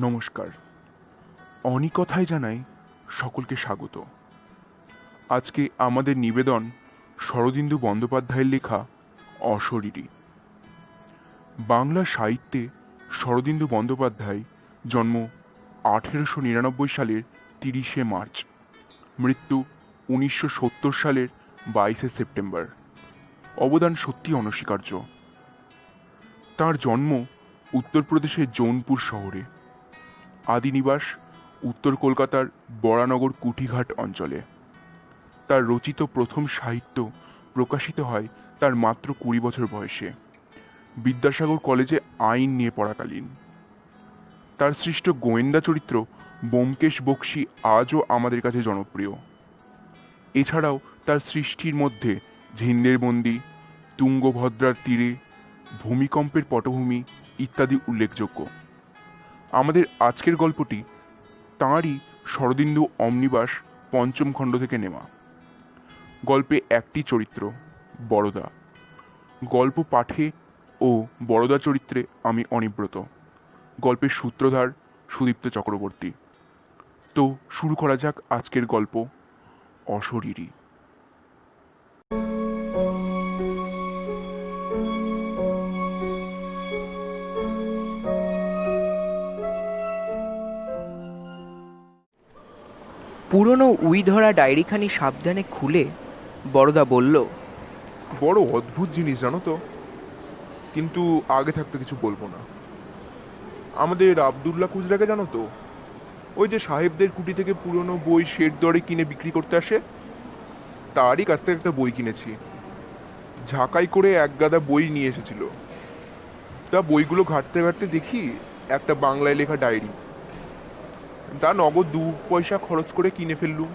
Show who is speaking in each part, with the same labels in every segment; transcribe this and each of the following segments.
Speaker 1: নমস্কার। অনিকথায় জানাই সকলকে স্বাগত। আজকে আমাদের নিবেদন শরদিন্দু বন্দ্যোপাধ্যায়ের লেখা অশরীরী। বাংলা সাহিত্যে শরদিন্দু বন্দ্যোপাধ্যায় জন্ম 1899 সালের 30শে মার্চ, মৃত্যু 1970 সালের 22শে সেপ্টেম্বর। অবদান সত্যি অনস্বীকার্য। তার জন্ম উত্তরপ্রদেশের জৌনপুর শহরে। আদি নিবাস উত্তর কলকাতার বরানগর কুঠিঘাট অঞ্চলে। তার রচিত প্রথম সাহিত্য প্রকাশিত হয় তার মাত্র 20 বছর বয়সে, বিদ্যাসাগর কলেজে আইন নিয়ে পড়াকালীন। তার সৃষ্ট গোয়েন্দা চরিত্র ব্যোমকেশ বক্সী আজও আমাদের কাছে জনপ্রিয়। এছাড়াও তার সৃষ্টির মধ্যে ঝিন্দের বন্দি, তুঙ্গভদ্রার তীরে, ভূমিকম্পের পটভূমি ইত্যাদি উল্লেখযোগ্য। আমাদের আজকের গল্পটি তাঁরই শরদিন্দু অমনিবাস পঞ্চম খণ্ড থেকে নেওয়া। গল্পে একটি চরিত্র, বরদা। গল্প পাঠে ও বরদা চরিত্রে আমি অনিব্রত। গল্পের সূত্রধার সুদীপ্ত চক্রবর্তী। তো শুরু করা যাক আজকের গল্প অশরীরী।
Speaker 2: পুরনো উই ধরা ডায়েরিখানি সাবধানে খুলে বড়দা বলল,
Speaker 3: বড় অদ্ভুত জিনিস জানো তো, কিন্তু আগে থাকতে কিছু বলবো না। আমাদের আবদুল্লাহ খুচরাকে জানো তো, ওই যে সাহেবদের কুটি থেকে পুরনো বই শেড দরে কিনে বিক্রি করতে আসে, তারই কাছ থেকে একটা বই কিনেছি। ঝাঁকাই করে এক গাদা বই নিয়ে এসেছিল। তা বইগুলো ঘাঁটতে ঘাঁটতে দেখি একটা বাংলায় লেখা ডায়েরি। তা নগদ 2 পয়সা খরচ করে কিনে ফেললুম।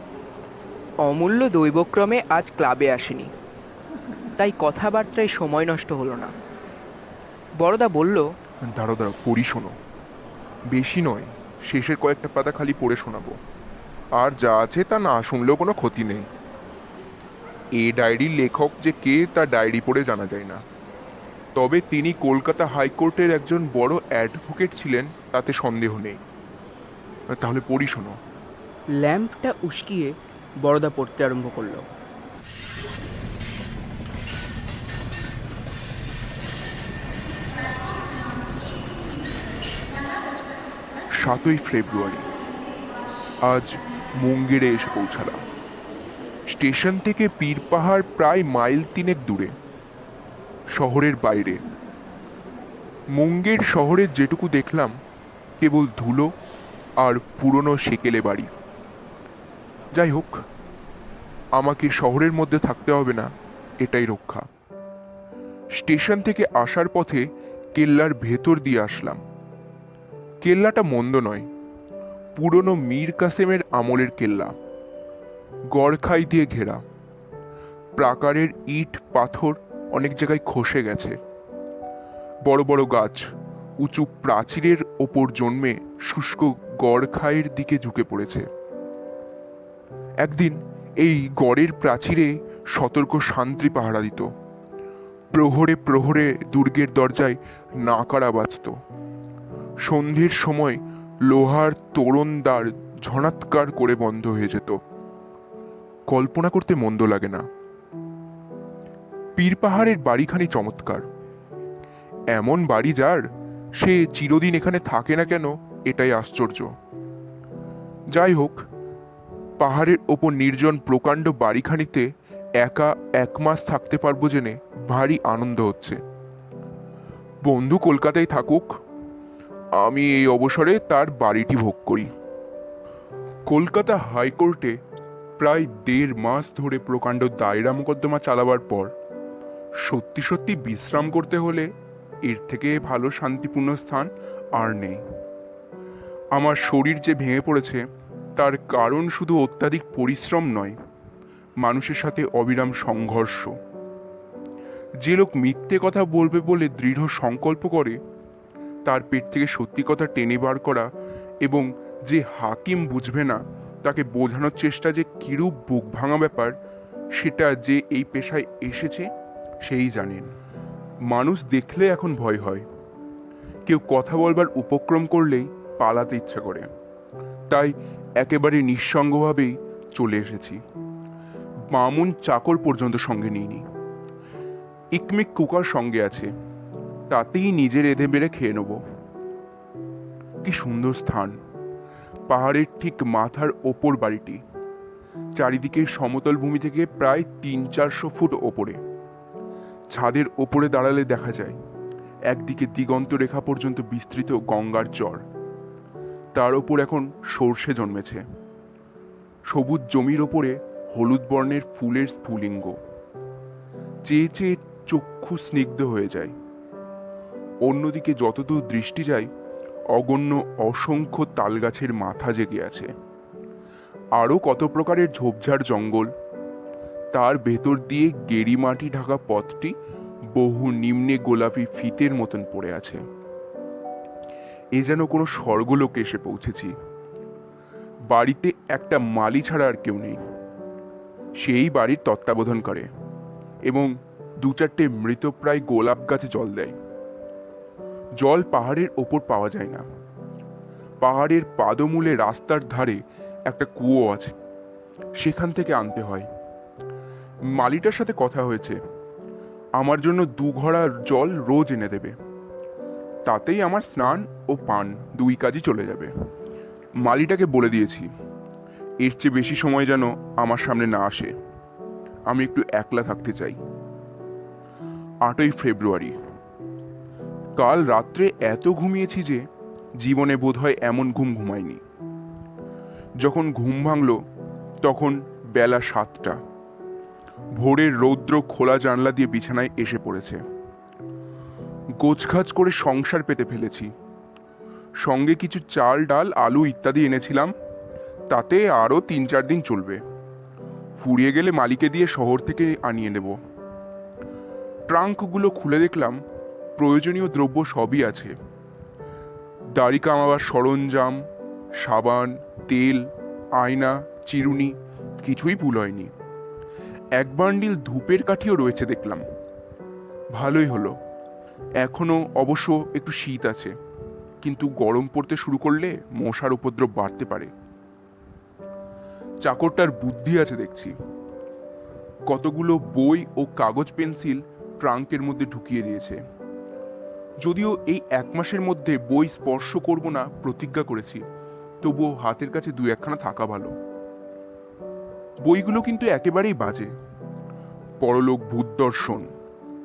Speaker 2: অমূল্য দৈবক্রমে আজ ক্লাবে আসেনি, তাই কথাবার্তায় সময় নষ্ট হলো না। বড়দা বলল,
Speaker 3: দাঁড়ো দাঁড়ো, পড়ি শোনো। বেশি নয়, শেষের কয়েকটা পাতা খালি পড়ে শোনাবো। আর যা আছে তা না শুনলেও কোনো ক্ষতি নেই। এই ডায়েরির লেখক যে কে তা ডায়েরি পড়ে জানা যায় না, তবে তিনি কলকাতা হাইকোর্টের একজন বড় অ্যাডভোকেট ছিলেন, তাতে সন্দেহ নেই। তাহলে পড়ি শোনো।
Speaker 2: ল্যাম্পটা উস্কিয়ে বড়দা পড়তে আরম্ভ করল।
Speaker 1: 7ই ফেব্রুয়ারি। আজ মুঙ্গেরে এসে পৌঁছালাম। স্টেশন থেকে পীরপাহাড় প্রায় মাইল 3 দূরে, শহরের বাইরে। মুঙ্গের শহরের যেটুকু দেখলাম কেবল ধুলো আর পুরনো সেকেলে বাড়ি। যাই হোক, আমাকে শহরের মধ্যে থাকতে হবে না, এটাই রক্ষা। স্টেশন থেকে আসার পথে কেল্লার ভেতর দিয়ে আসলাম। কেল্লাটা মন্দ নয়, পুরনো মীর কাসেমের আমলের কেল্লা, গড়খাই দিয়ে ঘেরা। প্রাকারের ইট পাথর অনেক জায়গায় খসে গেছে। বড় বড় গাছ উঁচু প্রাচীরের ওপর জন্মে শুষ্ক গড়খাইয়ের দিকে ঝুঁকে পড়েছে। একদিন এই গড়ের প্রাচীরে সতর্ক শান্তি পাহারা দিত। প্রহরে প্রহরে দুর্গের দরজায় নাকারা বাজত। সন্ধ্যের সময় লোহার তোরণ দ্বার ঝনাৎকার করে বন্ধ হয়ে যেত। কল্পনা করতে মন্দ লাগে না। পীরপাহাড়ের বাড়িখানি চমৎকার। এমন বাড়ি যার, সে চিরদিন এখানে থাকে না কেন, এটাই আশ্চর্য। যাই হোক, পাহাড়ের ওপর নির্জন প্রকাণ্ড বাড়িখানিতে একা 1 মাস থাকতে পারবো জেনে ভারী আনন্দ হচ্ছে। বন্ধু কলকাতায় থাকুক, আমি এই অবসরে তার বাড়িটি ভোগ করি। কলকাতা হাইকোর্টে প্রায় 1.5 মাস ধরে প্রকাণ্ড দায়রা মোকদ্দমা চালাবার পর সত্যি সত্যি বিশ্রাম করতে হলে এর থেকে ভালো শান্তিপূর্ণ স্থান আর নেই। আমার শরীর যে ভেঙে পড়েছে তার কারণ শুধু অত্যাধিক পরিশ্রম নয়, মানুষের সাথে অবিরাম সংঘর্ষ। যে লোক মিথ্যে কথা বলবে বলে দৃঢ় সংকল্প করে, তার পেট থেকে সত্যি কথা টেনে বার করা এবং যে হাকিম বুঝবে না তাকে বোঝানোর চেষ্টা যে কিরূপ বুক ভাঙা ব্যাপার, সেটা যে এই পেশায় এসেছে সেই জানেন। মানুষ দেখলে এখন ভয় হয়। কেউ কথা বলবার উপক্রম করলেই পালাতে ইচ্ছা করে, তাই একেবারে নিঃসঙ্গভাবেই চলে এসেছি। বামুন চাকর পর্যন্ত সঙ্গে নিইনি। ইকমিক কুকার সঙ্গে আছে, তাতেই নিজের এধে বেড়ে খেয়ে নেব। কি সুন্দর স্থান! পাহাড়ের ঠিক মাথার ওপর বাড়িটি, চারিদিকের সমতল ভূমি থেকে প্রায় 300-400 ফুট ওপরে। ছাদের ওপরে দাঁড়ালে দেখা যায় একদিকে দিগন্ত রেখা পর্যন্ত বিস্তৃত গঙ্গার চর, তার ওপর এখন সর্ষে জন্মেছে। সবুজ জমির ওপরে হলুদ বর্ণের ফুলের স্ফুলিঙ্গ, চেয়ে চেয়ে চক্ষু স্নিগ্ধ হয়ে যায়। অন্যদিকে যতদূর দৃষ্টি যায় অগণ্য অসংখ্য তালগাছের মাথা জেগে আছে। আরও কত প্রকারের ঝোপঝাড় জঙ্গল, তার ভেতর দিয়ে গেরি মাটি ঢাকা পথটি বহু নিম্নে গোলাপি ফিতের মতন পড়ে আছে। এ যেন কোনো স্বর্গলোকে এসে পৌঁছেছি। বাড়িতে একটা মালি ছাড়া আর কেউ নেই। সেই বাড়ির তত্ত্বাবধান করে এবং 2-4টে মৃতপ্রায় গোলাপ গাছে জল দেয়। জল পাহাড়ের ওপর পাওয়া যায় না। পাহাড়ের পাদমূলে রাস্তার ধারে একটা কুয়ো আছে, সেখান থেকে আনতে হয়। মালিটার সাথে কথা হয়েছে, আমার জন্য 2 ঘড়া জল রোজ এনে দেবে। তাতেই আমার স্নান ও পান 2 কাজই চলে যাবে। মালিটাকে বলে দিয়েছি এর চেয়ে বেশি সময় যেন আমার সামনে না আসে। আমি একটু একলা থাকতে চাই। 8ই ফেব্রুয়ারি। কাল রাত্রে এত ঘুমিয়েছি যে জীবনে বোধহয় এমন ঘুম ঘুমাইনি। যখন ঘুম ভাঙল তখন বেলা 7টা। ভোরের রৌদ্র খোলা জানলা দিয়ে বিছানায় এসে পড়েছে। গোছগাছ করে সংসার পেতে ফেলেছি। সঙ্গে কিছু চাল ডাল আলু ইত্যাদি এনেছিলাম, তাতে আরও 3-4 দিন চলবে। ফুরিয়ে গেলে মালিকে দিয়ে শহর থেকে আনিয়ে নেব। ট্রাঙ্কগুলো খুলে দেখলাম প্রয়োজনীয় দ্রব্য সবই আছে। দাড়ি কামাবার সরঞ্জাম, সাবান, তেল, আয়না, চিরুনি, কিছুই ভুল হয়নি। 1 বান্ডিল ধূপের কাঠিও রয়েছে দেখলাম। ভালোই হলো। এখনো অবশ্য একটু শীত আছে, কিন্তু গরম পড়তে শুরু করলে মশার উপদ্রব বাড়তে পারে। চাকরটার বুদ্ধি আছে দেখছি। কতগুলো বই ও কাগজ পেন্সিল ট্রাঙ্কের মধ্যে ঢুকিয়ে দিয়েছে। যদিও এই 1 মাসের মধ্যে বই স্পর্শ করব না প্রতিজ্ঞা করেছি, তবুও হাতের কাছে 2-1খানা থাকা ভালো। বইগুলো কিন্তু একেবারেই বাজে। পরলোক ভূত দর্শন,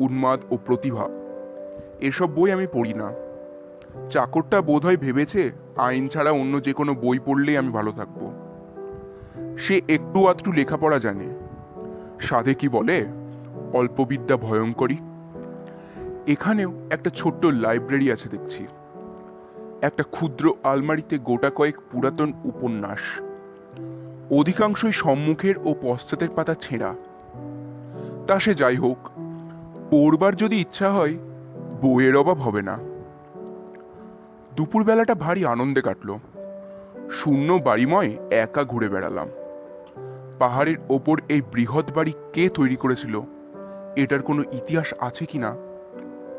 Speaker 1: উন্মাদ ও প্রতিভা, এসব বই আমি পড়ি না। চাকরটা বোধহয় ভেবেছে আইন ছাড়া অন্য যে কোনো বই পড়লেই আমি ভালো থাকব। সে একটু আধটু লেখাপড়া জানে। সাধে কি বলে, অল্পবিদ্যা ভয়ঙ্করী। এখানেও একটা ছোট্ট লাইব্রেরি আছে দেখছি। একটা ক্ষুদ্র আলমারিতে গোটা কয়েক পুরাতন উপন্যাস, অধিকাংশই সম্মুখের ও পশ্চাতের পাতা ছেঁড়া। তা সে যাই হোক, পড়বার যদি ইচ্ছা হয় বইয়ের অভাব হবে না। দুপুরবেলাটা ভারী আনন্দে কাটল। শূন্য বাড়িময় একা ঘুরে বেড়ালাম। পাহাড়ের ওপর এই বৃহৎ বাড়ি কে তৈরি করেছিল, এটার কোনো ইতিহাস আছে কিনা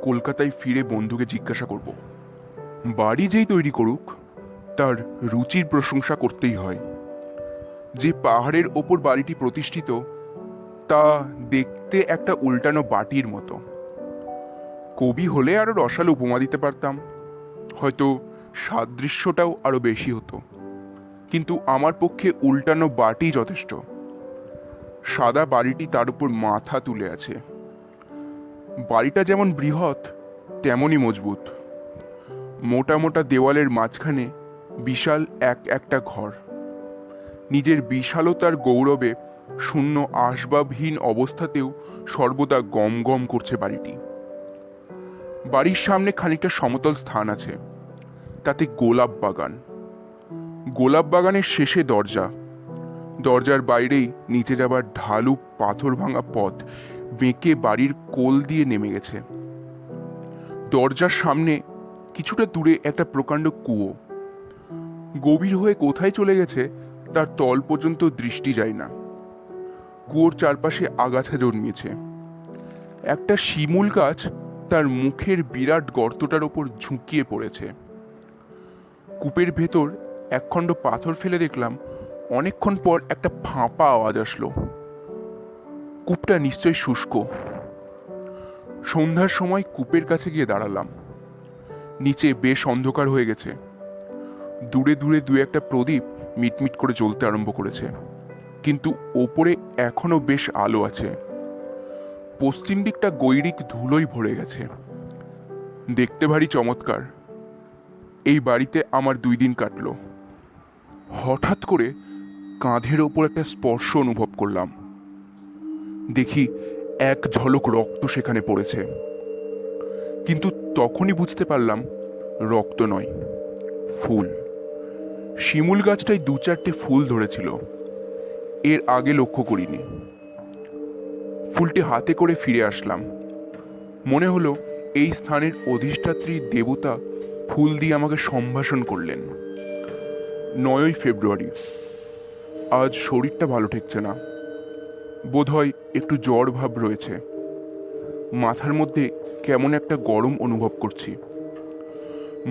Speaker 1: কলকাতায় ফিরে বন্ধুকে জিজ্ঞাসা করব। বাড়ি যেই তৈরি করুক, তার রুচির প্রশংসা করতেই হয়। যে পাহাড়ের ওপর বাড়িটি প্রতিষ্ঠিত তা দেখতে একটা উল্টানো বাটির মতো। কবি হলে আরো রসালো উপমা দিতে পারতাম, হয়তো সাদৃশ্যটাও আরো বেশি হতো। কিন্তু আমার পক্ষে উল্টানো বাটি যথেষ্ট। সাদা বাড়িটি তার উপর মাথা তুলে আছে। বাড়িটা যেমন বৃহৎ তেমনই মজবুত। মোটা মোটা দেওয়ালের মাঝখানে বিশাল একটা ঘর। নিজের বিশালতার গৌরবে শূন্য আসবাবহীন অবস্থাতেও সর্বদা গম গম করছে বাড়িটি। বাড়ির সামনে খানিকটা সমতল স্থান আছে, তাতে গোলাপ বাগান। গোলাপ বাগানের শেষে দরজা। দরজার বাইরেই নিচে যাবার ঢালু পাথর ভাঙা পথ বেঁকে বাড়ির কোল দিয়ে নেমে গেছে। দরজার সামনে কিছুটা দূরে একটা প্রকাণ্ড কুয়ো। গভীর হয়ে কোথায় চলে গেছে তার তল পর্যন্ত দৃষ্টি যায় না। কুয়োর চারপাশে আগাছা জন্মিয়েছে। একটা শিমুল গাছ তার মুখের বিরাট গর্তটার ওপর ঝুঁকিয়ে পড়েছে। কূপের ভেতর একখণ্ড পাথর ফেলে দেখলাম অনেকক্ষণ পর একটা ফাঁপা আওয়াজ আসলো। কূপটা নিশ্চয়ই শুষ্ক। সন্ধ্যার সময় কূপের কাছে গিয়ে দাঁড়ালাম। নিচে বেশ অন্ধকার হয়ে গেছে। দূরে দূরে দু একটা প্রদীপ মিটমিট করে জ্বলতে আরম্ভ করেছে, কিন্তু ওপরে এখনো বেশ আলো আছে। পশ্চিম দিকটা গৈরিক ধুলোই ভরে গেছে। দেখতে ভারী চমৎকার। এই বাড়িতে আমার 2 দিন কাটলো। হঠাৎ করে কাঁধের ওপর একটা স্পর্শ অনুভব করলাম। দেখি এক ঝলক রক্ত সেখানে পড়েছে, কিন্তু তখনই বুঝতে পারলাম রক্ত নয়, ফুল। শিমুল গাছটায় 2-4টে ফুল ধরেছিল। এর আগে লক্ষ্য করিনি। ফুলটি হাতে করে ফিরে আসলাম। মনে হলো এই স্থানের অধিষ্ঠাত্রী দেবতা ফুল দিয়ে আমাকে সম্ভাষণ করলেন। 9ই ফেব্রুয়ারি। আজ শরীরটা ভালো ঠেকছে না। বোধহয় একটু জ্বর ভাব রয়েছে। মাথার মধ্যে কেমন একটা গরম অনুভব করছি।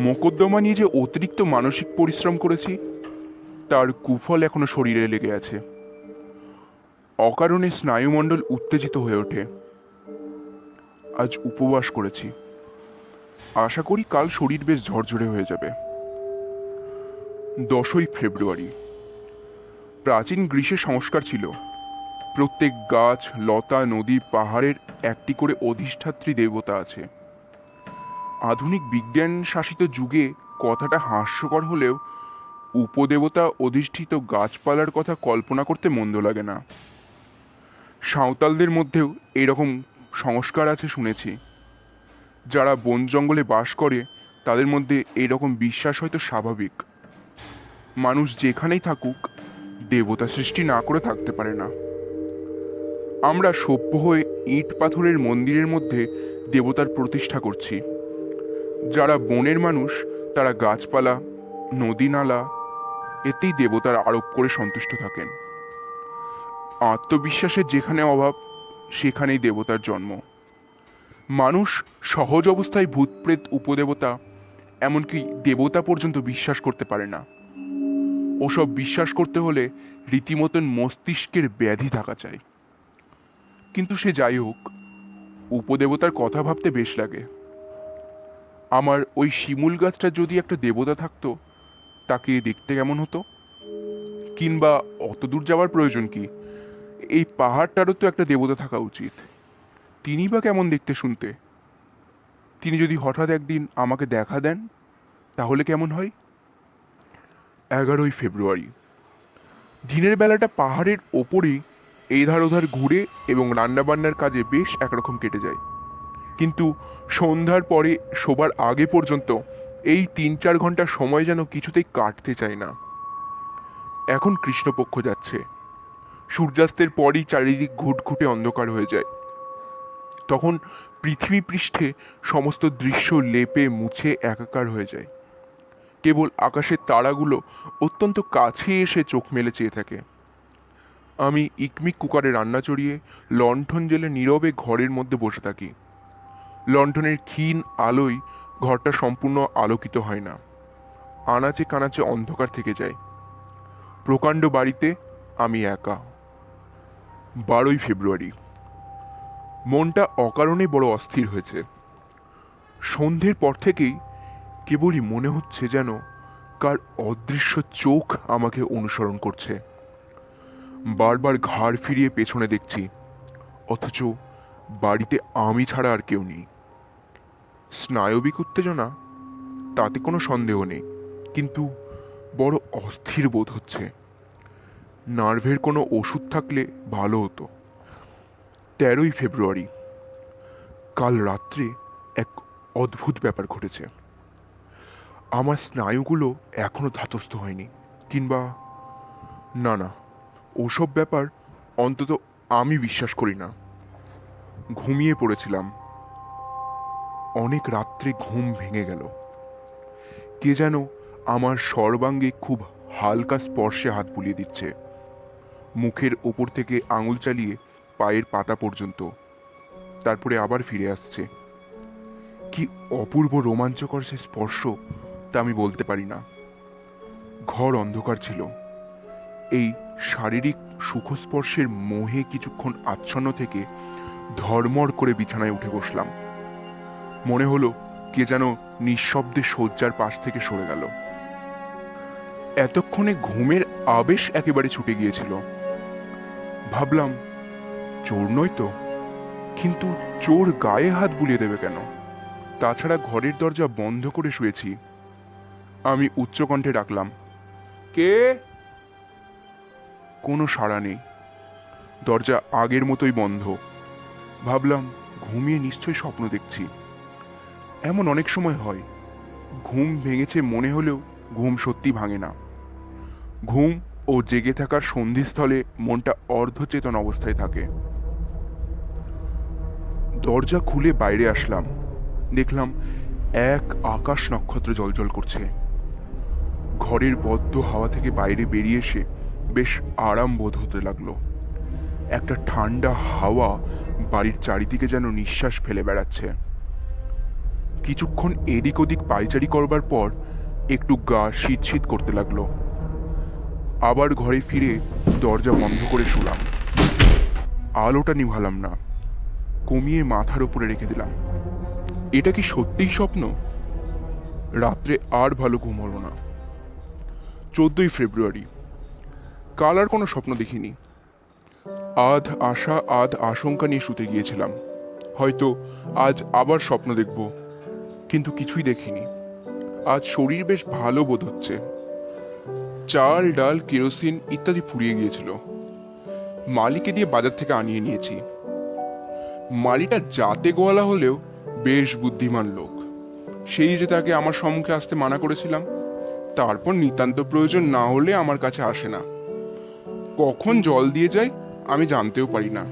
Speaker 1: মোকদ্দমা নিয়ে যে অতিরিক্ত মানসিক পরিশ্রম করেছি তার কুফল এখনো শরীরে লেগে আছে। অকারণে স্নায়ুমণ্ডল উত্তেজিত হয়ে ওঠে। আজ উপবাস করেছি। আশা করি কাল শরীর বেশ ঝরঝরে হয়ে যাবে। 10ই ফেব্রুয়ারি। প্রাচীন গ্রীসে সংস্কার ছিল। প্রত্যেক গাছ, লতা, নদী, পাহাড়ের একটি করে অধিষ্ঠাত্রী দেবতা আছে। আধুনিক বিজ্ঞান শাসিত যুগে কথাটা হাস্যকর হলেও উপদেবতা অধিষ্ঠিত গাছপালার কথা কল্পনা করতে মন্দ লাগে না। সাঁওতালদের মধ্যেও এরকম সংস্কার আছে শুনেছি। যারা বন জঙ্গলে বাস করে তাদের মধ্যে এরকম বিশ্বাস হয়তো স্বাভাবিক। মানুষ যেখানেই থাকুক দেবতা সৃষ্টি না করে থাকতে পারে না। আমরা সভ্য হয়ে ইট পাথরের মন্দিরের মধ্যে দেবতার প্রতিষ্ঠা করছি। যারা বনের মানুষ তারা গাছপালা, নদী নালা এতেই দেবতার আরোপ করে সন্তুষ্ট থাকেন। আত্মবিশ্বাসের যেখানে অভাব সেখানেই দেবতার জন্ম। মানুষ সহজ অবস্থায় ভূতপ্রেত, উপদেবতা, এমনকি দেবতা পর্যন্ত বিশ্বাস করতে পারে না। ওসব বিশ্বাস করতে হলে রীতিমতন মস্তিষ্কের ব্যাধি থাকা চাই। কিন্তু সে যাই হোক, উপদেবতার কথা ভাবতে বেশ লাগে। আমার ওই শিমুল গাছটা যদি একটা দেবতা থাকতো তাকে দেখতে কেমন হতো? কিংবা অত দূর যাওয়ার প্রয়োজন কি? এই পাহাড়টারও তো একটা দেবতা থাকা উচিত। তিনি বা কেমন দেখতে শুনতে? তিনি যদি হঠাৎ একদিন আমাকে দেখা দেন তাহলে কেমন হয়? 11ই ফেব্রুয়ারি। দিনের বেলাটা পাহাড়ের ওপরেই এধার ওধার ঘুরে এবং রান্নাবান্নার কাজে বেশ একরকম কেটে যায়। কিন্তু সন্ধ্যার পরে শোবার আগে পর্যন্ত এই 3-4 ঘন্টা সময় যেন কিছুতেই কাটতে চায় না। এখন কৃষ্ণপক্ষ যাচ্ছে। সূর্যাস্তের পরই চারিদিক ঘুটঘুটে অন্ধকার হয়ে যায়। তখন পৃথিবী পৃষ্ঠে সমস্ত দৃশ্য লেপে মুছে একাকার হয়ে যায়। কেবল আকাশের তারাগুলো অত্যন্ত কাছে এসে চোখ মেলে চেয়ে থাকে। আমি ইকমিক কুকারে রান্না চড়িয়ে লণ্ঠন জেলে নীরবে ঘরের মধ্যে বসে থাকি। লণ্ঠনের ক্ষীণ আলোয় ঘরটা সম্পূর্ণ আলোকিত হয় না। আনাচে কানাচে অন্ধকার থেকে যায়। প্রকাণ্ড বাড়িতে আমি একা। 12ই ফেব্রুয়ারি। মনটা অকারণে বড় অস্থির হয়েছে। সন্ধ্যের পর থেকেই কেবলই মনে হচ্ছে যেন কার অদৃশ্য চোখ আমাকে অনুসরণ করছে। বারবার ঘাড় ফিরিয়ে পেছনে দেখছি, অথচ বাড়িতে আমি ছাড়া আর কেউ নেই। স্নায়বিক উত্তেজনা, তাতে কোনো সন্দেহ নেই, কিন্তু বড় অস্থির বোধ হচ্ছে। নার্ভের কোনো ওষুধ থাকলে ভালো হতো। 13ই ফেব্রুয়ারি। কাল রাত্রে এক অদ্ভুত ব্যাপার ঘটেছে। আমার স্নায়ুগুলো এখনো ধাতস্থ হয়নি, কিংবা না না, ওসব ব্যাপার অন্তত আমি বিশ্বাস করি না। ঘুমিয়ে পড়েছিলাম। অনেক রাত্রে ঘুম ভেঙে গেল। কে যেন আমার সর্বাঙ্গে খুব হালকা স্পর্শে হাত বুলিয়ে দিচ্ছে, মুখের ওপর থেকে আঙুল চালিয়ে পায়ের পাতা পর্যন্ত, তারপরে আবার ফিরে আসছে। কি অপূর্ব রোমাঞ্চকর সে স্পর্শ তা আমি বলতে পারি না। ঘর অন্ধকার ছিল। এই শারীরিক সুখস্পর্শের মোহে কিছুক্ষণ আচ্ছন্ন থেকে ধর্মর করে বিছানায় উঠে বসলাম। মনে হলো কে যেন নিঃশব্দে শয্যার পাশ থেকে সরে গেল। এতক্ষণে ঘুমের আবেশ একেবারে ছুটে গিয়েছিল। ভাবলাম চোর নয় তো, কিন্তু চোর গায়ে হাত বুলিয়ে দেবে কেন? তাছাড়া ঘরের দরজা বন্ধ করে শুয়েছি। আমি উচ্চকণ্ঠে ডাকলাম, কে? কোনো সাড়া নেই। দরজা আগের মতোই বন্ধ। ভাবলাম ঘুমিয়ে নিশ্চয়ই স্বপ্ন দেখছি। এমন অনেক সময় হয়, ঘুম ভেঙেছে মনে হলেও ঘুম সত্যি ভাঙে না। ঘুম ও জেগে থাকার সন্ধিস্থলে মনটা অর্ধচেতন অবস্থায় থাকে। দরজা খুলে বাইরে আসলাম। দেখলাম এক আকাশ নক্ষত্র জ্বলজ্বল করছে। ঘরের বদ্ধ হাওয়া থেকে বাইরে বেরিয়ে এসে বেশ আরাম বোধ হতে লাগলো। একটা ঠান্ডা হাওয়া বাড়ির চারিদিকে যেন নিঃশ্বাস ফেলে বেড়াচ্ছে। কিছুক্ষণ এদিক ওদিক পায়চারি করবার পর একটু গা শীত শীত করতে লাগলো। আবার ঘরে ফিরে দরজা বন্ধ করে শুলাম। আলোটা নিভালাম না, কমিয়ে মাথার উপরে রেখে দিলাম। এটা কি সত্যিই স্বপ্ন? রাত্রে আর ভালো ঘুম হলো না। 14ই ফেব্রুয়ারি। কাল আর কোনো স্বপ্ন দেখিনি। আধ আশা আধ আশঙ্কা নিয়ে শুতে গিয়েছিলাম, হয়তো আজ আবার স্বপ্ন দেখব, কিন্তু কিছুই দেখিনি। আজ শরীর বেশ ভালো বোধ হচ্ছে। চাল ডাল কেরোসিন ইত্যাদি ফুরিয়ে গিয়েছিল। মালিকে দিয়ে বাজার থেকে আনিয়ে নিয়েছি। মালিটা জাতে গোয়ালা হলেও বেশ বুদ্ধিমান লোক। সেই যে তাকে আমার সম্মুখে আসতে মানা করেছিলাম, তারপর নিতান্ত প্রয়োজন না হলে আমার কাছে আসে না। কখন জল দিয়ে যায় আমি জানতেও পারি না।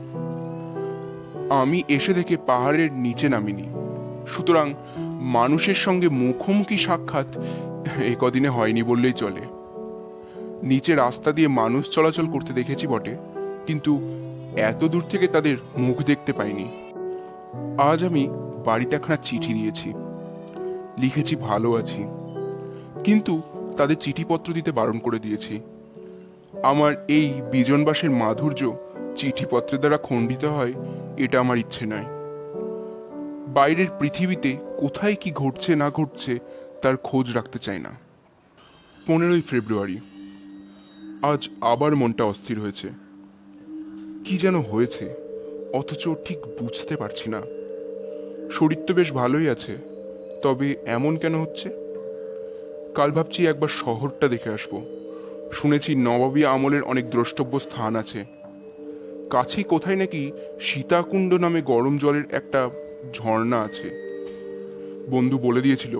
Speaker 1: আমি এসে দেখে পাহাড়ের নিচে নামিনি, সুতরাং মানুষের সঙ্গে মুখোমুখি সাক্ষাৎ এ কদিনে হয়নি বললেই চলে। নিচে রাস্তা দিয়ে মানুষ চলাচল করতে দেখেছি বটে, কিন্তু এত দূর থেকে তাদের মুখ দেখতে পাইনি। আজ আমি বাড়িতে একখানা চিঠি দিয়েছি। লিখেছি ভালো আছি, কিন্তু তাদের চিঠিপত্র দিতে বারণ করে দিয়েছি। আমার এই বিজনবাসের মাধুর্য চিঠিপত্রের দ্বারা খণ্ডিত হয়, এটা আমার ইচ্ছে নয়। বাইরের পৃথিবীতে কোথায় কি ঘটছে না ঘটছে তার খোঁজ রাখতে চাই না। 15ই ফেব্রুয়ারি। আজ আবার মনটা অস্থির হয়েছে। কি যেন হয়েছে, অথচ ঠিক বুঝতে পারছি না। শরীর তো বেশ ভালোই আছে, তবে এমন কেন হচ্ছে? কাল ভাবছি একবার শহরটা দেখে আসবো। শুনেছি নবাবী আমলের অনেক দ্রষ্টব্য স্থান আছে। কাছে কোথায় নাকি সীতাকুণ্ড নামে গরম জলের একটা ঝর্ণা আছে। বন্ধু বলে দিয়েছিল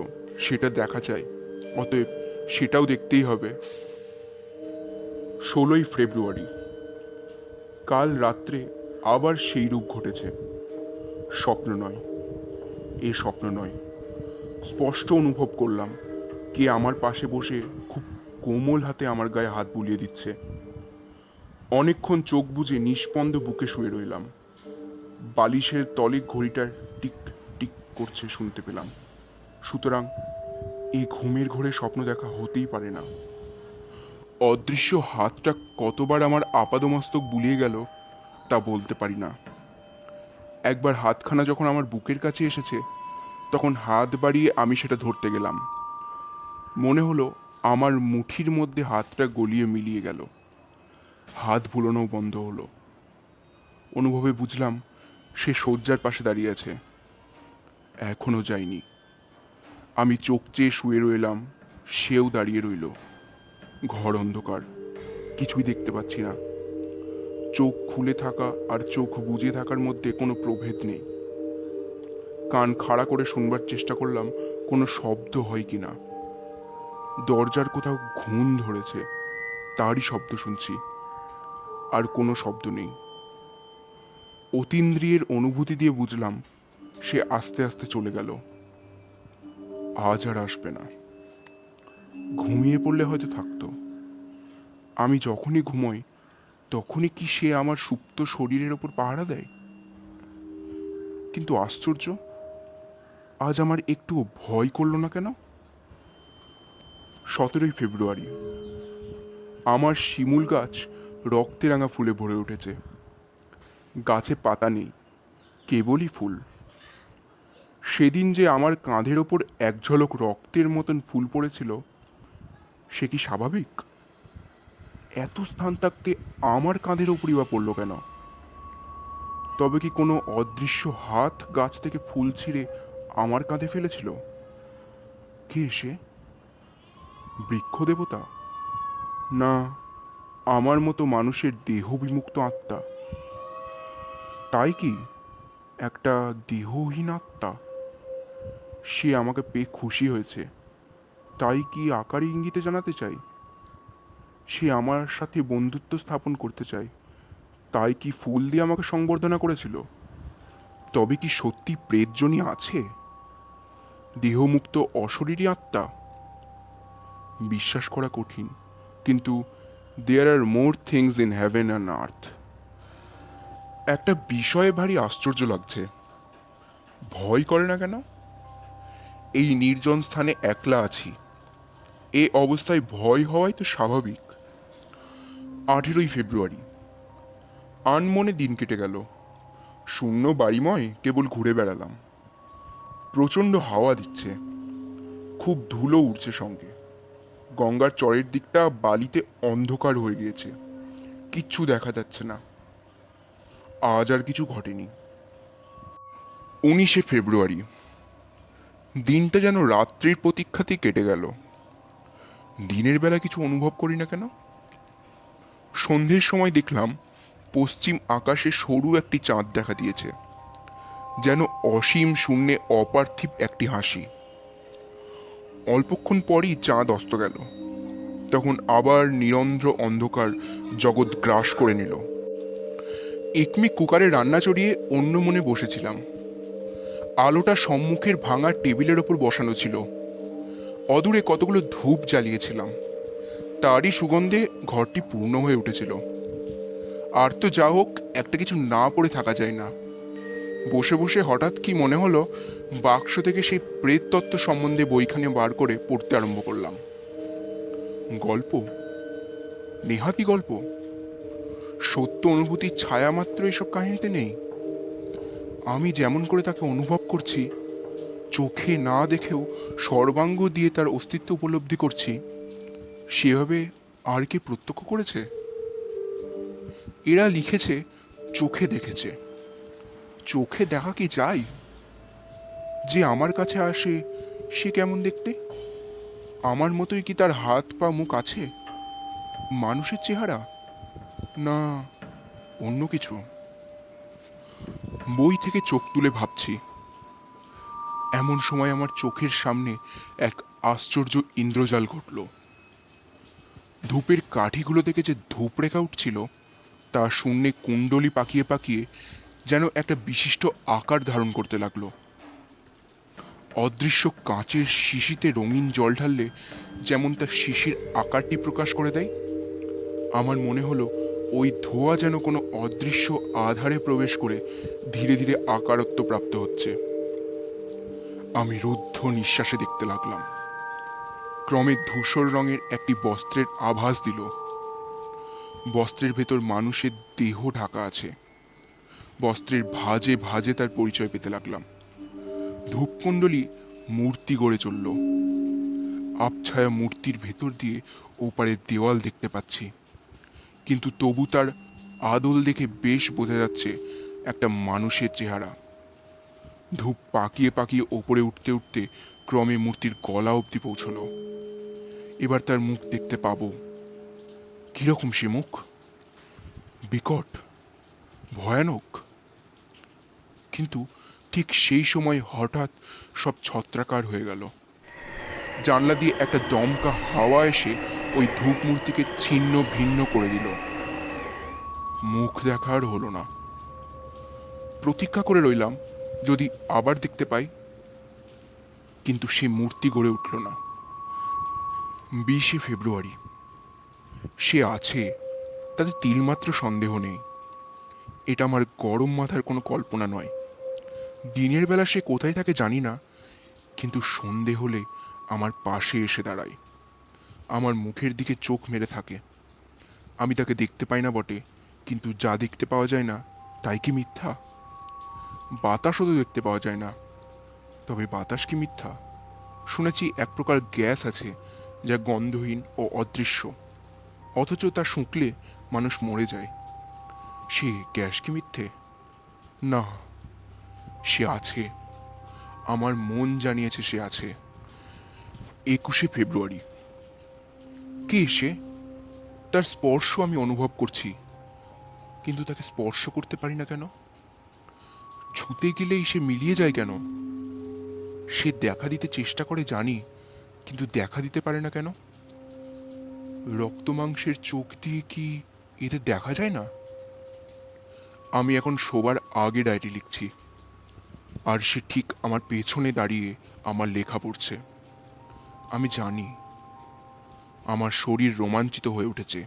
Speaker 1: সেটা দেখা চাই, অতএব সেটাও দেখতেই হবে। 16ই ফেব্রুয়ারি। কাল রাত্রে আবার সেই রূপ ঘটেছে। স্বপ্ন নয়, এ স্বপ্ন নয়। স্পষ্ট অনুভব করলাম কে আমার পাশে বসে খুব কোমল হাতে আমার গায়ে হাত বুলিয়ে দিচ্ছে। অনেকক্ষণ চোখ বুজে নিষ্পন্দ বুকে শুয়ে রইলাম। বালিশের তলে ঘড়িটার টিক টিক করছে শুনতে পেলাম। সুতরাং এই ঘুমের ঘোরে স্বপ্ন দেখা হতেই পারে না। অদৃশ্য হাতটা কতবার আমার আপাদমস্তক বুলিয়ে গেল তা বলতে পারি না। একবার হাতখানা যখন আমার বুকের কাছে এসেছে, তখন হাত বাড়িয়ে আমি সেটা ধরতে গেলাম। মনে হলো আমার মুঠির মধ্যে হাতটা গলিয়ে মিলিয়ে গেল। হাত ভুলোনোও বন্ধ হলো। অনুভবে বুঝলাম সে শয্যার পাশে দাঁড়িয়ে আছে, এখনো যায়নি। আমি চোখ চেয়ে শুয়ে রইলাম, সেও দাঁড়িয়ে রইল। ঘর অন্ধকার, কিছুই দেখতে পাচ্ছি না। চোখ খুলে থাকা আর চোখ বুজে থাকার মধ্যে কোনো প্রভেদ নেই। কান খাড়া করে শুনবার চেষ্টা করলাম কোনো শব্দ হয় কিনা। দরজার কোথাও ঘুণ ধরেছে, তারই শব্দ শুনছি, আর কোনো শব্দ নেই। অতীন্দ্রিয়ের অনুভূতি দিয়ে বুঝলাম সে আস্তে আস্তে চলে গেল। আজ আর আসবে না। ঘুমিয়ে পড়লে হয়তো থাকতো। আমি যখনই ঘুমোই তখনই কি সে আমার সুপ্ত শরীরের ওপর পাহারা দেয়? কিন্তু আশ্চর্য, আজ আমার একটুও ভয় করলো না কেন? 17 ফেব্রুয়ারি। আমার শিমুল গাছ রক্তে রাঙা ফুলে ভরে উঠেছে। গাছে পাতা নেই, কেবলই ফুল। সেদিন যে আমার কাঁধের ওপর এক ঝলক রক্তের মতন ফুল পড়েছিল, সে কি স্বাভাবিক? এত স্থান থাকতে আমার কাঁধের ওপরই বা পড়ল কেন? তবে কি কোনো অদৃশ্য হাত গাছ থেকে ফুল ছিঁড়ে আমার কাঁধে ফেলেছিল? কে সে? বৃক্ষ দেবতা? না, আমার মতো মানুষের দেহ বিমুক্ত আত্মা? তাই কি একটা দেহহীন আত্মা? সে আমাকে পেয়ে খুশি হয়েছে, তাই কি আকারে ইঙ্গিতে জানাতে চাই? সে আমার সাথে বন্ধুত্ব স্থাপন করতে চায়, তাই কি ফুল দিয়ে আমাকে সংবর্ধনা করেছিল? তবে কি সত্যি প্রেতজনই আছে, দেহমুক্ত অশরীরী আত্মা? বিশ্বাস করা কঠিন, কিন্তু there are more things in heaven and earth. একটা বিষয়ে ভারী আশ্চর্য লাগছে। ভয় করে না কেন? এই নির্জন স্থানে একলা আছি, এ অবস্থায় ভয় হওয়াই তো স্বাভাবিক। 18 ফেব্রুয়ারি। আনমনে দিন কেটে গেল। শূন্য বাড়িময় কেবল ঘুরে বেড়ালাম। প্রচণ্ড হাওয়া দিচ্ছে, খুব ধুলো উড়ছে সঙ্গে। গঙ্গার চরের দিকটা বালিতে অন্ধকার হয়ে গিয়েছে, কিচ্ছু দেখা যাচ্ছে না। আজ আর কিছু ঘটেনি। 19 ফেব্রুয়ারি। দিনটা যেন রাত্রির প্রতীক্ষাতেই কেটে গেল। দিনের বেলা কিছু অনুভব করি না কেন? সন্ধ্যের সময় দেখলাম পশ্চিম আকাশে সরু একটি চাঁদ দেখা দিয়েছে, যেন অসীম শূন্যে অপার্থিব একটি হাসি। অল্পক্ষণ পরই চাঁদ অস্ত গেল। তখন আবার নিরন্ধ্র অন্ধকার জগৎ গ্রাস করে নিল। একমি কুকারে রান্না চড়িয়ে অন্য মনে বসেছিলাম। আলোটা সম্মুখের ভাঙা টেবিলের ওপর বসানো ছিল। অদূরে কতগুলো ধূপ জ্বালিয়েছিলাম, তারই সুগন্ধে ঘরটি পূর্ণ হয়ে উঠেছিল। আর তো যা হোক, একটা কিছু না পড়ে থাকা যায় না। বসে বসে হঠাৎ কি মনে হলো, বাক্স থেকে সেই প্রেততত্ত্ব সম্বন্ধে বইখানি বার করে পড়তে আরম্ভ করলাম। গল্প, নেহাতি গল্প। সত্য অনুভূতির ছায়া মাত্র এসব কাহিনীতে নেই। আমি যেমন করে তাকে অনুভব করছি, চোখে না দেখেও সর্বাঙ্গ দিয়ে তার অস্তিত্ব উপলব্ধি করছি, সেভাবে আর কে প্রত্যক্ষ করেছে? এরা লিখেছে চোখে দেখেছে। চোখে দেখা কি যায়? যে আমার কাছে আসে সে কেমন দেখতে? আমার মতোই কি তার হাত পা মুখ আছে? মানুষের চেহারা, না অন্য কিছু? বই থেকে চোখ তুলে ভাবছি, এমন সময় আমার চোখের সামনে এক আশ্চর্য ইন্দ্রজাল ঘটল। ধূপের কাঠিগুলো থেকে যে ধূপ রেখা উঠছিল, তা শূন্যে কুণ্ডলি পাকিয়ে পাকিয়ে যেন একটা বিশিষ্ট আকার ধারণ করতে লাগলো। অদৃশ্য কাঁচের শিশিতে রঙিন জল ঢাললে যেমন তার শিশির আকারটি প্রকাশ করে দেয়, আমার মনে হলো ওই ধোঁয়া যেন কোনো অদৃশ্য আধারে প্রবেশ করে ধীরে ধীরে আকারত্ব প্রাপ্ত হচ্ছে। আমি রুদ্ধ নিঃশ্বাসে দেখতে লাগলাম। ক্রমে ধূসর রঙের একটি বস্ত্রের আভাস দিল। বস্ত্রের ভেতর মানুষের দেহ ঢাকা আছে। বস্ত্রের ভাঁজে ভাঁজে তার পরিচয় পেতে লাগলাম। ধূপকুণ্ডলী মূর্তি গড়ে চলল। আবছায়া মূর্তির ভেতর দিয়ে ওপারের দেওয়াল দেখতে পাচ্ছি, কিন্তু তবু তার আদল দেখে বেশ বোঝা যাচ্ছে একটা মানুষের চেহারা। ধূপ পাকিয়ে পাকিয়ে ওপরে উঠতে উঠতে ক্রমে মূর্তির গলা অবধি পৌঁছল। এবার তার মুখ দেখতে পাবো। কিরকম সে মুখ? বিকট, ভয়ানক। কিন্তু ঠিক সেই সময় হঠাৎ সব ছত্রাকার হয়ে গেল। জানলা দিয়ে একটা দমকা হাওয়া এসে ওই ধূপ মূর্তিকে ছিন্ন ভিন্ন করে দিল। মুখ দেখার হলো না। প্রতীক্ষা করে রইলাম যদি আবার দেখতে পাই, কিন্তু সে মূর্তি গড়ে উঠল না। 20 ফেব্রুয়ারি। সে আছে, তাতে তিলমাত্র সন্দেহ নেই। এটা আমার গরম মাথার কোনো কল্পনা নয়। দিনের বেলা সে কোথায় থাকে জানি না, কিন্তু সন্ধে হলে আমার পাশে এসে দাঁড়ায়। আমার মুখের দিকে চোখ মেরে থাকে। আমি তাকে দেখতে পাই না বটে, কিন্তু যা দেখতে পাওয়া যায় না তাই কি মিথ্যা? বাতাসও তো দেখতে পাওয়া যায় না, তবে বাতাস কি মিথ্যা? শুনেছি এক প্রকার গ্যাস আছে যা গন্ধহীন ও অদৃশ্য, অথচ তা শুঁকলে মানুষ মরে যায়। সে গ্যাস কি মিথ্যে? না, সে আছে। আমার মন জানিয়েছে সে আছে। 21শে ফেব্রুয়ারি। কে সে? তার স্পর্শ আমি অনুভব করছি, কিন্তু তাকে স্পর্শ করতে পারি না কেন? ছুতে গেলেই সে মিলিয়ে যায় কেন? সে দেখা দিতে চেষ্টা করে জানি, কিন্তু দেখা দিতে পারে না কেন? রক্ত মাংসের চোখ দিয়ে কি এতে দেখা যায় না? আমি এখন শোবার আগে ডায়েরি লিখছি, আর সে ঠিক আমার পেছনে দাঁড়িয়ে আমার লেখা পড়ছে। আমি জানি আমার শরীর রোমাঞ্চিত হয়ে উঠেছে,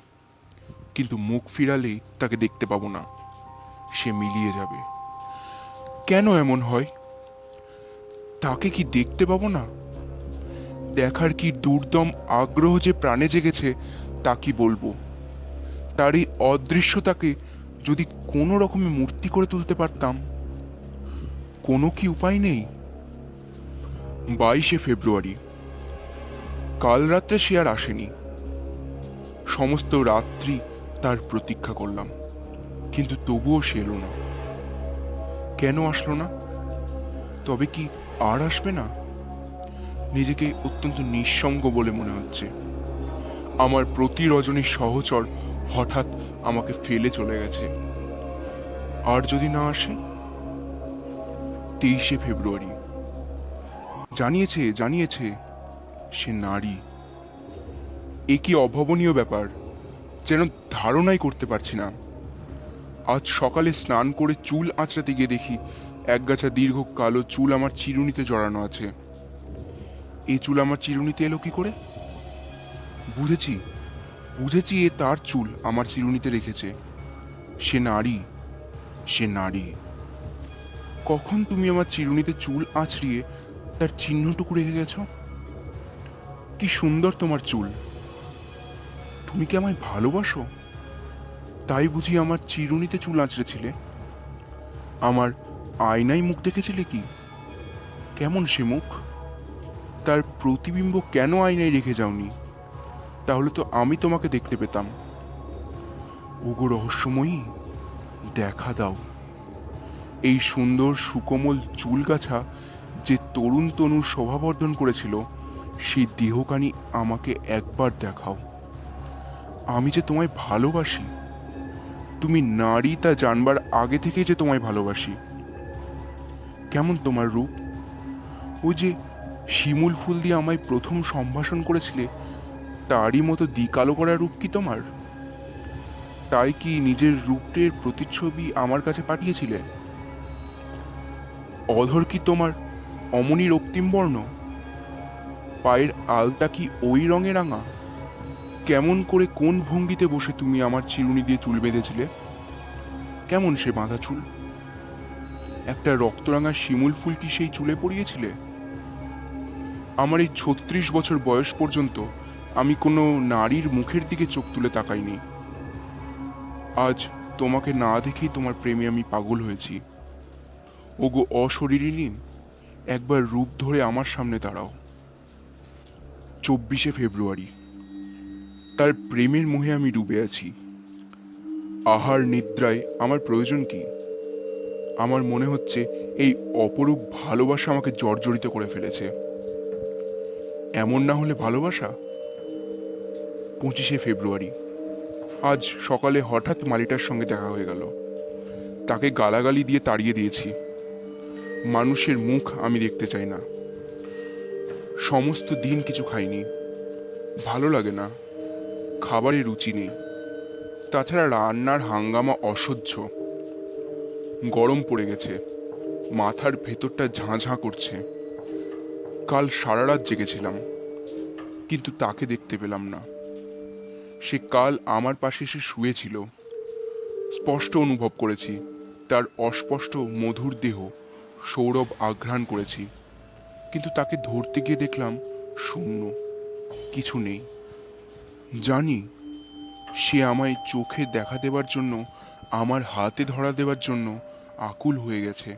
Speaker 1: কিন্তু মুখ ফিরালেই তাকে দেখতে পাবো না। সে মিলিয়ে যাবে। কেন এমন হয়? তাকে কি দেখতে পাবো না? দেখার কি দুর্দম আগ্রহ যে প্রাণে জেগেছে তা কি বলবো? তার এই অদৃশ্যতাকে যদি কোনো রকমে মূর্তি করে তুলতে পারতাম। কোনো কি উপায় নেই? 22শে ফেব্রুয়ারি। কাল রাত্রে সে আর আসেনি। সমস্ত রাত্রি তার প্রতীক্ষা করলাম, কিন্তু তবুও সে এলো না। কেন আসলো না? তবে কি আর আসবে না? নিজেকে অত্যন্ত নিঃসঙ্গ বলে মনে হচ্ছে। আমার প্রতি রজনীর সহচর হঠাৎ আমাকে ফেলে চলে গেছে। আর যদি না আসে? 23শে ফেব্রুয়ারি। জানিয়েছে জানিয়েছে সে নারী। এ কি অভাবনীয় ব্যাপার, যেন ধারণাই করতে পারছি না। আজ সকালে স্নান করে চুল আঁচড়াতে গিয়ে দেখি একগাছা দীর্ঘ কালো চুল আমার চিরুনিতে জড়ানো আছে। এই চুল আমার চিরুনিতে এলো কি করে? বুঝেছি বুঝেছি, এ তার চুল আমার চিরুনিতে রেখেছে। সে নারী, সে নারী। কখন তুমি আমার চিরুনিতে চুল আঁচড়িয়ে তার চিহ্নটুকু রেখে গেছো? কি সুন্দর তোমার চুল। তুমি কি আমায় ভালোবাসো? তাই বুঝি আমার চিরুনিতে চুল আঁচড়েছিলে? আমার আয়নায় মুখ দেখেছিলে কি? কেমন সে মুখ? তার প্রতিবিম্ব কেন আয়নায় রেখে যাওনি? তাহলে তো আমি তোমাকে দেখতে পেতাম। ওগো রহস্যময়ী, দেখা দাও। এই সুন্দর সুকোমল চুলগাছা যে তরুণ তনুর শোভাবর্ধন করেছিল, সেই দেহখানি আমাকে একবার দেখাও। আমি যে তোমায় ভালোবাসি, তুমি নারী তা জানবার আগে থেকেই যে তোমায় ভালোবাসি। কেমন তোমার রূপ? ওই যে শিমুল ফুল দিয়ে আমায় প্রথম সম্ভাষণ করেছিলে, তারই মতো দ্বিকালো করা রূপ কি তোমার? তাই কি নিজের রূপের প্রতিচ্ছবি আমার কাছে পাঠিয়েছিলে? অধর কি তোমার অমনি রক্তিম বর্ণ? পায়ের আলতা কি ওই রঙে রাঙা? কেমন করে কোন ভঙ্গিতে বসে তুমি আমার চিরুনি দিয়ে চুল বেঁধেছিলে? কেমন সে বাঁধা চুল? একটা রক্তরাঙা শিমুল ফুল কি সেই চুলে পরিয়েছিলে? আমার এই 36 বছর বয়স পর্যন্ত আমি কোনো নারীর মুখের দিকে চোখ তুলে তাকাইনি। আজ তোমাকে না দেখেই তোমার প্রেমে আমি পাগল হয়েছি। ওগো অশরীরিনী, একবার রূপ ধরে আমার সামনে দাঁড়াও। 24শে ফেব্রুয়ারি। তার প্রেমের মোহে আমি ডুবে আছি। আহার নিদ্রায় আমার প্রয়োজন কি? আমার মনে হচ্ছে এই অপরূপ ভালোবাসা আমাকে জর্জরিত করে ফেলেছে। এমন না হলে ভালোবাসা? 25শে ফেব্রুয়ারি। আজ সকালে হঠাৎ মালিটার সঙ্গে দেখা হয়ে গেল। তাকে গালাগালি দিয়ে তাড়িয়ে দিয়েছি। মানুষের মুখ আমি দেখতে চাই না। সমস্ত দিন কিছু খাইনি, ভালো লাগে না, খাবারে রুচি নেই। তাছাড়া রান্নার হাঙ্গামা অসহ্য। গরম পড়ে গেছে, মাথার ভেতরটা ঝাঁ করছে। কাল সারা রাত জেগেছিলাম, কিন্তু তাকে দেখতে পেলাম না। সে কাল আমার পাশে এসে শুয়েছিল। স্পষ্ট অনুভব করেছি তার অস্পষ্ট মধুর দেহ, সৌরভ আঘ্রাণ করেছি, কিন্তু তাকে ধরতে গিয়ে দেখলাম শূন্য, কিছু নেই। জানি সে আমায় চোখে দেখা দেবার জন্য, আমার হাতে ধরা দেবার জন্য আকুল হয়ে গেছে,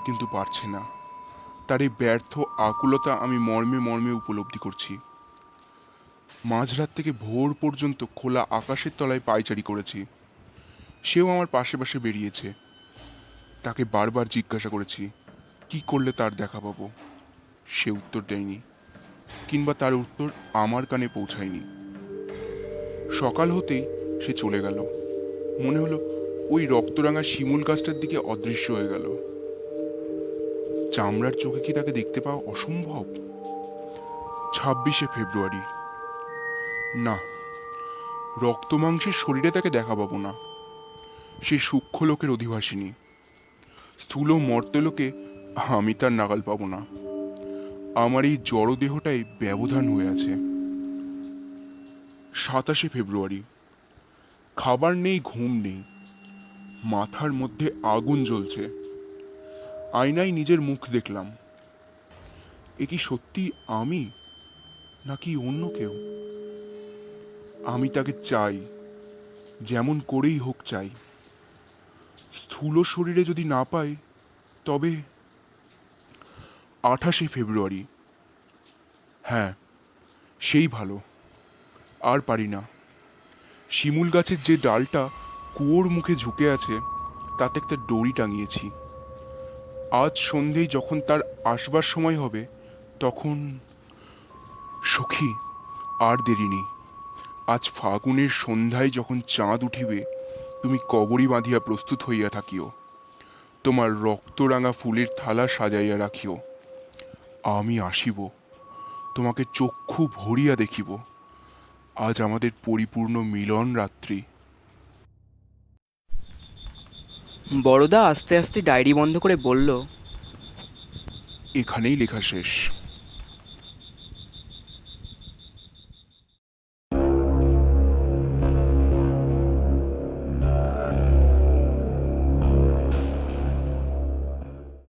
Speaker 1: কিন্তু পারছে না। তার এই ব্যর্থ আকুলতা আমি মর্মে মর্মে উপলব্ধি করছি। মাঝরাত থেকে ভোর পর্যন্ত খোলা আকাশের তলায় পায়চারি করেছি। সেও আমার পাশে পাশে বেরিয়েছে। তাকে বারবার জিজ্ঞাসা করেছি কি করলে তার দেখা পাবো। সে উত্তর দেয়নি, কিংবা তার উত্তর আমার কানে পৌঁছায়নি। সকাল হতেই সে চলে গেল। মনে হলো ওই রক্তরাঙা শিমুল গাছটার দিকে অদৃশ্য হয়ে গেল। চামড়ার চোখে কি তাকে দেখতে পাওয়া অসম্ভব? 26শে ফেব্রুয়ারি। না, রক্তমাংসের শরীরে তাকে দেখা পাবো না। সে সূক্ষ্ম লোকের অধিবাসিনী। স্থূল মর্তলোকে আমি তার নাগাল পাবো না। আমার এই জড় দেহটাই ব্যবধান হয়ে আছে। 27শে ফেব্রুয়ারি। খাবার নেই, ঘুম নেই, মাথার মধ্যে আগুন জ্বলছে। আয়নায় নিজের মুখ দেখলাম। এ কি সত্যি আমি, নাকি অন্য কেউ? আমি তাকে চাই, যেমন করেই হোক চাই। স্থূল শরীরে যদি না পাই তবে 28শে ফেব্রুয়ারি। হ্যাঁ, সেই ভালো। আর পারি না। শিমুল গাছের যে ডালটা কুয়োর মুখে ঝুঁকে আছে তাতে একটা দড়ি টাঙিয়েছি। আজ সন্ধেয় যখন তার আসবার সময় হবে তখন... সখী, আর দেরি নেই। আজ ফাগুনের সন্ধ্যায় যখন চাঁদ উঠিবে তুমি কবরী বাঁধিয়া প্রস্তুত হইয়া থাকিও। তোমার রক্তরাঙা ফুলের থালা সাজাইয়া রাখিও। আমি আসিব, তোমাকে চক্ষু ভরিয়া দেখিব। আজ আমাদের পরিপূর্ণ মিলন রাত্রি।
Speaker 2: বড়দা আস্তে আস্তে ডায়েরি বন্ধ করে বলল,
Speaker 1: এখানেই লেখা শেষ।